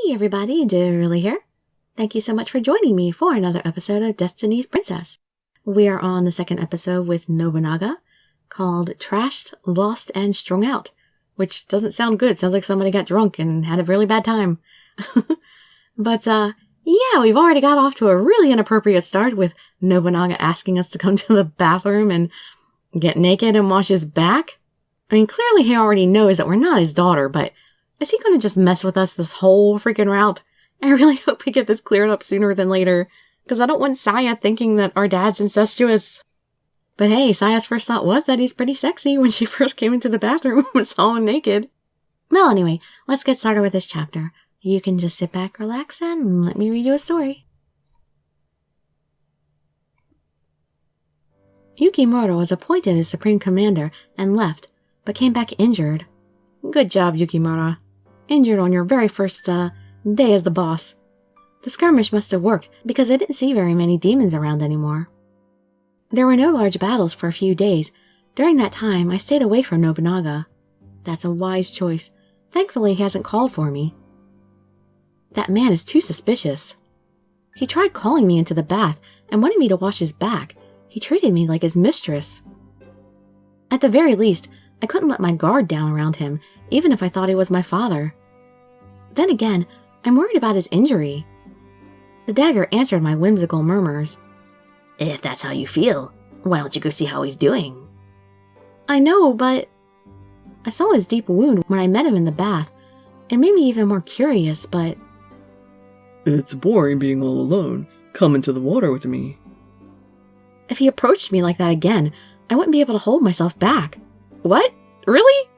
Hey everybody, Dirili here. Thank you so much for joining me for another episode of Destiny's Princess. We are on the second episode with Nobunaga, called Trashed, Lost, and Strung Out, which doesn't sound good. Sounds like somebody got drunk and had a really bad time. But, yeah, we've already got off to a really inappropriate start with Nobunaga asking us to come to the bathroom and get naked and wash his back. I mean, clearly he already knows that we're not his daughter, but is he going to just mess with us this whole freaking route? I really hope we get this cleared up sooner than later, because I don't want Saya thinking that our dad's incestuous. But hey, Saya's first thought was that he's pretty sexy when she first came into the bathroom and saw him naked. Well, anyway, let's get started with this chapter. You can just sit back, relax, and let me read you a story. Yukimura was appointed as Supreme Commander and left, but came back injured. Good job, Yukimura. Injured on your very first, day as the boss. The skirmish must have worked, because I didn't see very many demons around anymore. There were no large battles for a few days. During that time, I stayed away from Nobunaga. That's a wise choice. Thankfully, he hasn't called for me. That man is too suspicious. He tried calling me into the bath and wanted me to wash his back. He treated me like his mistress. At the very least, I couldn't let my guard down around him, even if I thought he was my father. Then again, I'm worried about his injury. The dagger answered my whimsical murmurs. If that's how you feel, why don't you go see how he's doing? I know, but I saw his deep wound when I met him in the bath. It made me even more curious, but it's boring being all alone. Come into the water with me. If he approached me like that again, I wouldn't be able to hold myself back. What? Really?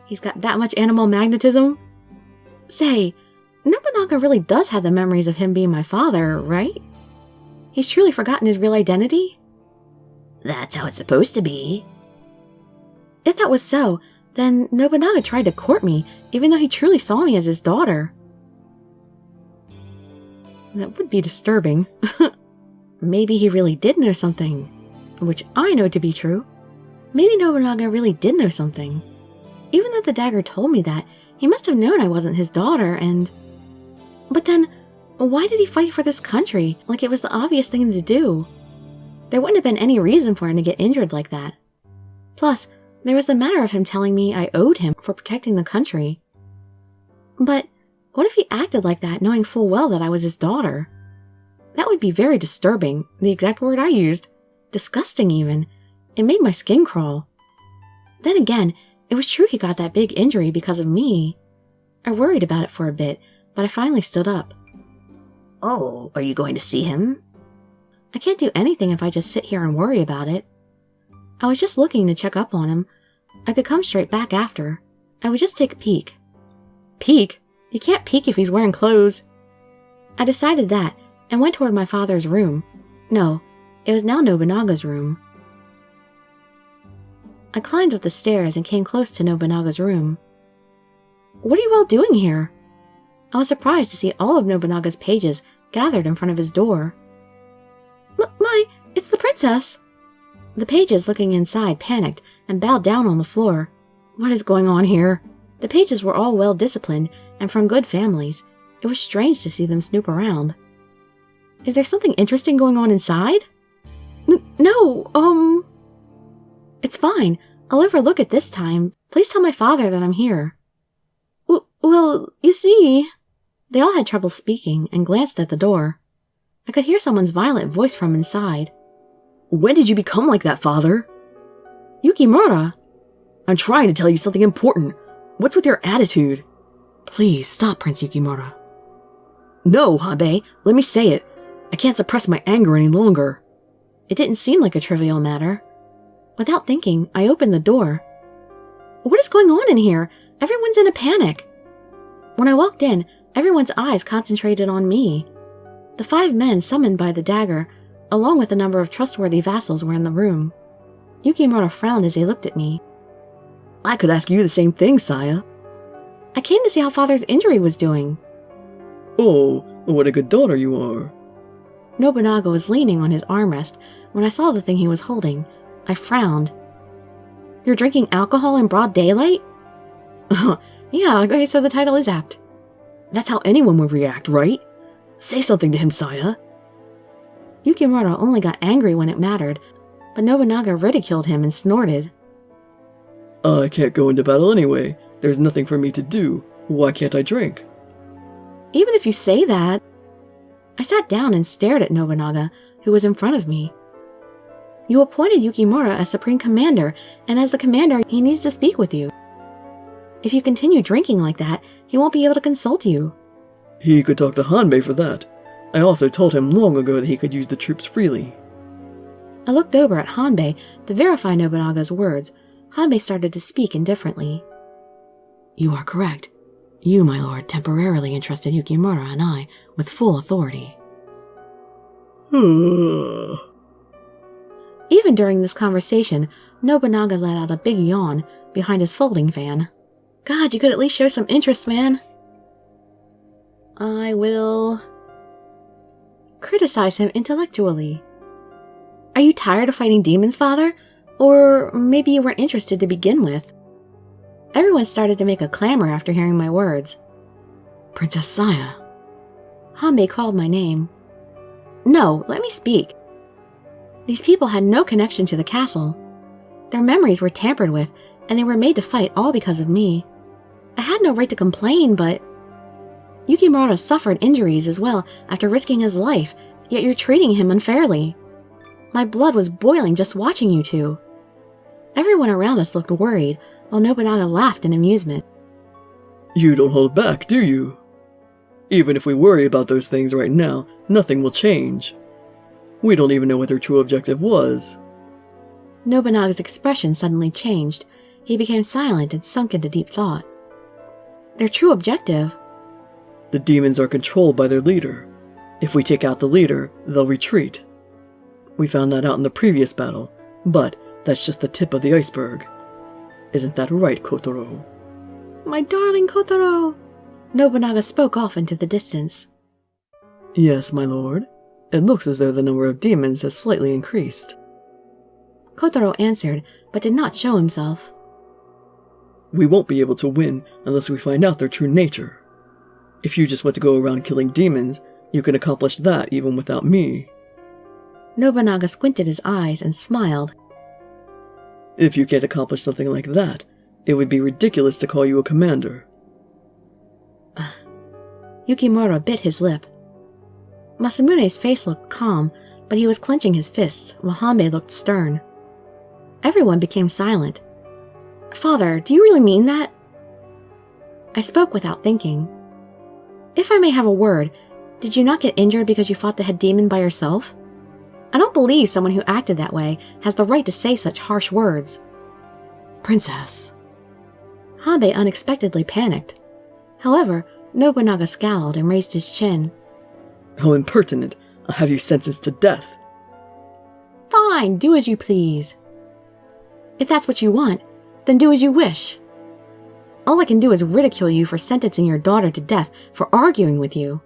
He's got that much animal magnetism? Say, Nobunaga really does have the memories of him being my father, right? He's truly forgotten his real identity? That's how it's supposed to be. If that was so, then Nobunaga tried to court me, even though he truly saw me as his daughter. That would be disturbing. Maybe he really did know something, which I know to be true. Maybe Nobunaga really did know something. Even though the dagger told me that, he must have known I wasn't his daughter, and... But then, why did he fight for this country, like it was the obvious thing to do? There wouldn't have been any reason for him to get injured like that. Plus, there was the matter of him telling me I owed him for protecting the country. But what if he acted like that, knowing full well that I was his daughter? That would be very disturbing, the exact word I used. Disgusting, even. It made my skin crawl. Then again, it was true he got that big injury because of me. I worried about it for a bit, but I finally stood up. Oh, are you going to see him? I can't do anything if I just sit here and worry about it. I was just looking to check up on him. I could come straight back after. I would just take a peek. Peek? You can't peek if he's wearing clothes. I decided that and went toward my father's room. No, it was now Nobunaga's room. I climbed up the stairs and came close to Nobunaga's room. What are you all doing here? I was surprised to see all of Nobunaga's pages gathered in front of his door. It's the princess! The pages looking inside panicked and bowed down on the floor. What is going on here? The pages were all well disciplined and from good families. It was strange to see them snoop around. Is there something interesting going on inside? No, It's fine. I'll overlook it this time. Please tell my father that I'm here. Well, you see... They all had trouble speaking and glanced at the door. I could hear someone's violent voice from inside. When did you become like that, father? Yukimura! I'm trying to tell you something important. What's with your attitude? Please stop, Prince Yukimura. No, Habe, let me say it. I can't suppress my anger any longer. It didn't seem like a trivial matter. Without thinking, I opened the door. What is going on in here? Everyone's in a panic. When I walked in, everyone's eyes concentrated on me. The 5 men summoned by the dagger, along with a number of trustworthy vassals, were in the room. Yukimura frowned as he looked at me. I could ask you the same thing, Saya. I came to see how father's injury was doing. Oh, what a good daughter you are. Nobunaga was leaning on his armrest when I saw the thing he was holding. I frowned. You're drinking alcohol in broad daylight? Yeah, okay, so the title is apt. That's how anyone would react, right? Say something to him, Saya. Yukimura only got angry when it mattered, but Nobunaga ridiculed him and snorted. I can't go into battle anyway. There's nothing for me to do. Why can't I drink? Even if you say that. I sat down and stared at Nobunaga, who was in front of me. You appointed Yukimura as Supreme Commander, and as the commander, he needs to speak with you. If you continue drinking like that, he won't be able to consult you. He could talk to Hanbei for that. I also told him long ago that he could use the troops freely. I looked over at Hanbei to verify Nobunaga's words. Hanbei started to speak indifferently. You are correct. You, my lord, temporarily entrusted Yukimura and I with full authority. Even during this conversation, Nobunaga let out a big yawn behind his folding fan. God, you could at least show some interest, man. I will criticize him intellectually. Are you tired of fighting demons, father? Or maybe you were interested to begin with? Everyone started to make a clamor after hearing my words. Princess Saya. Hanbei called my name. No, let me speak. These people had no connection to the castle. Their memories were tampered with, and they were made to fight all because of me. I had no right to complain, but Yukimura suffered injuries as well after risking his life, yet you're treating him unfairly. My blood was boiling just watching you two. Everyone around us looked worried, while Nobunaga laughed in amusement. You don't hold back, do you? Even if we worry about those things right now, nothing will change. We don't even know what their true objective was. Nobunaga's expression suddenly changed. He became silent and sunk into deep thought. Their true objective? The demons are controlled by their leader. If we take out the leader, they'll retreat. We found that out in the previous battle, but that's just the tip of the iceberg. Isn't that right, Kotaro? My darling Kotaro! Nobunaga spoke off into the distance. Yes, my lord. It looks as though the number of demons has slightly increased. Kotaro answered, but did not show himself. We won't be able to win unless we find out their true nature. If you just want to go around killing demons, you can accomplish that even without me. Nobunaga squinted his eyes and smiled. If you can't accomplish something like that, it would be ridiculous to call you a commander. Yukimura bit his lip. Masamune's face looked calm, but he was clenching his fists, while Hanbei looked stern. Everyone became silent. Father, do you really mean that? I spoke without thinking. If I may have a word, did you not get injured because you fought the head demon by yourself? I don't believe someone who acted that way has the right to say such harsh words. Princess. Hanbei unexpectedly panicked. However, Nobunaga scowled and raised his chin. How impertinent! I'll have you sentenced to death. Fine, do as you please. If that's what you want, then do as you wish. All I can do is ridicule you for sentencing your daughter to death for arguing with you.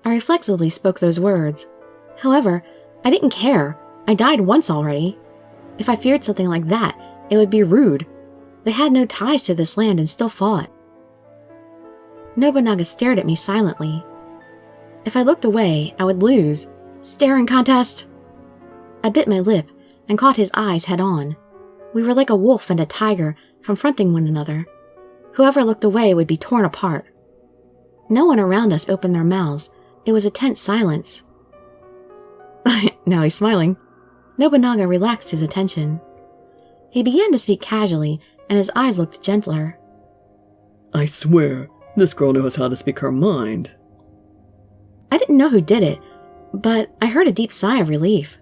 I reflexively spoke those words. However, I didn't care. I died once already. If I feared something like that, it would be rude. They had no ties to this land and still fought. Nobunaga stared at me silently. If I looked away, I would lose. Staring contest! I bit my lip and caught his eyes head on. We were like a wolf and a tiger confronting one another. Whoever looked away would be torn apart. No one around us opened their mouths. It was a tense silence. Now he's smiling. Nobunaga relaxed his attention. He began to speak casually, and his eyes looked gentler. I swear, this girl knows how to speak her mind. I didn't know who did it, but I heard a deep sigh of relief.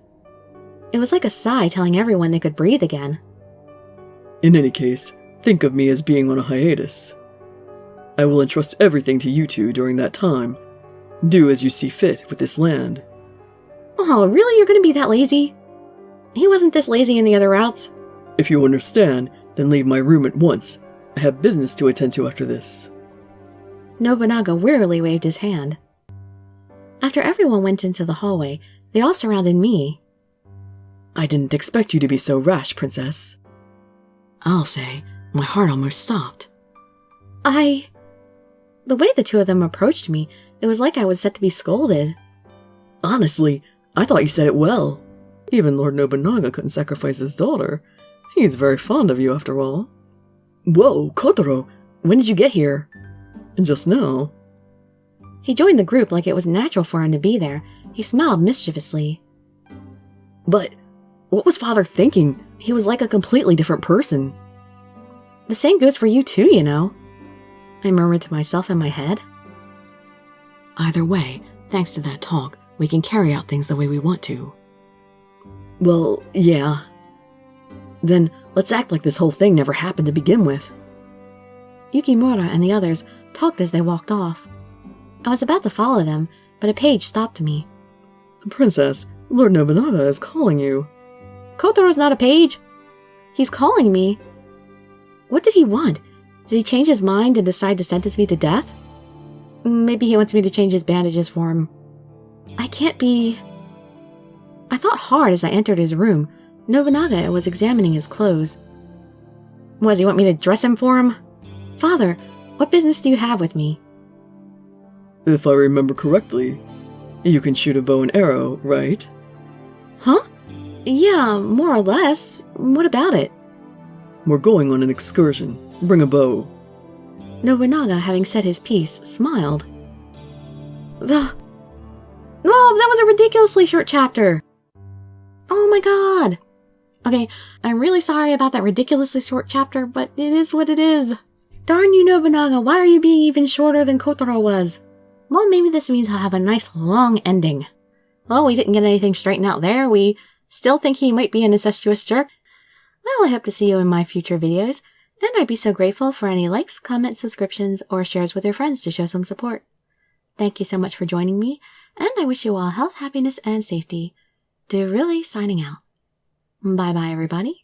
It was like a sigh telling everyone they could breathe again. In any case, think of me as being on a hiatus. I will entrust everything to you two during that time. Do as you see fit with this land. Oh, really? You're going to be that lazy? He wasn't this lazy in the other routes. If you understand, then leave my room at once. I have business to attend to after this. Nobunaga wearily waved his hand. After everyone went into the hallway, they all surrounded me. I didn't expect you to be so rash, Princess. I'll say, my heart almost stopped. The way the two of them approached me, it was like I was set to be scolded. Honestly, I thought you said it well. Even Lord Nobunaga couldn't sacrifice his daughter. He's very fond of you, after all. Whoa, Kotaro, when did you get here? Just now. He joined the group like it was natural for him to be there. He smiled mischievously. But what was Father thinking? He was like a completely different person. The same goes for you too, you know, I murmured to myself in my head. Either way, thanks to that talk, we can carry out things the way we want to. Well, yeah. Then let's act like this whole thing never happened to begin with. Yukimura and the others talked as they walked off. I was about to follow them, but a page stopped me. Princess, Lord Nobunaga is calling you. Kotaro's not a page. He's calling me. What did he want? Did he change his mind and decide to sentence me to death? Maybe he wants me to change his bandages for him. I can't be... I thought hard as I entered his room. Nobunaga was examining his clothes. What, does he want me to dress him for him? Father, what business do you have with me? If I remember correctly, you can shoot a bow and arrow, right? Huh? Yeah, more or less. What about it? We're going on an excursion. Bring a bow. Nobunaga, having said his piece, smiled. Oh, that was a ridiculously short chapter. Oh my god. Okay, I'm really sorry about that ridiculously short chapter, but it is what it is. Darn you, Nobunaga, why are you being even shorter than Kotaro was? Well, maybe this means I'll have a nice long ending. Well, we didn't get anything straightened out there. We still think he might be an incestuous jerk. Well, I hope to see you in my future videos, and I'd be so grateful for any likes, comments, subscriptions, or shares with your friends to show some support. Thank you so much for joining me, and I wish you all health, happiness, and safety. Dirili signing out. Bye-bye, everybody.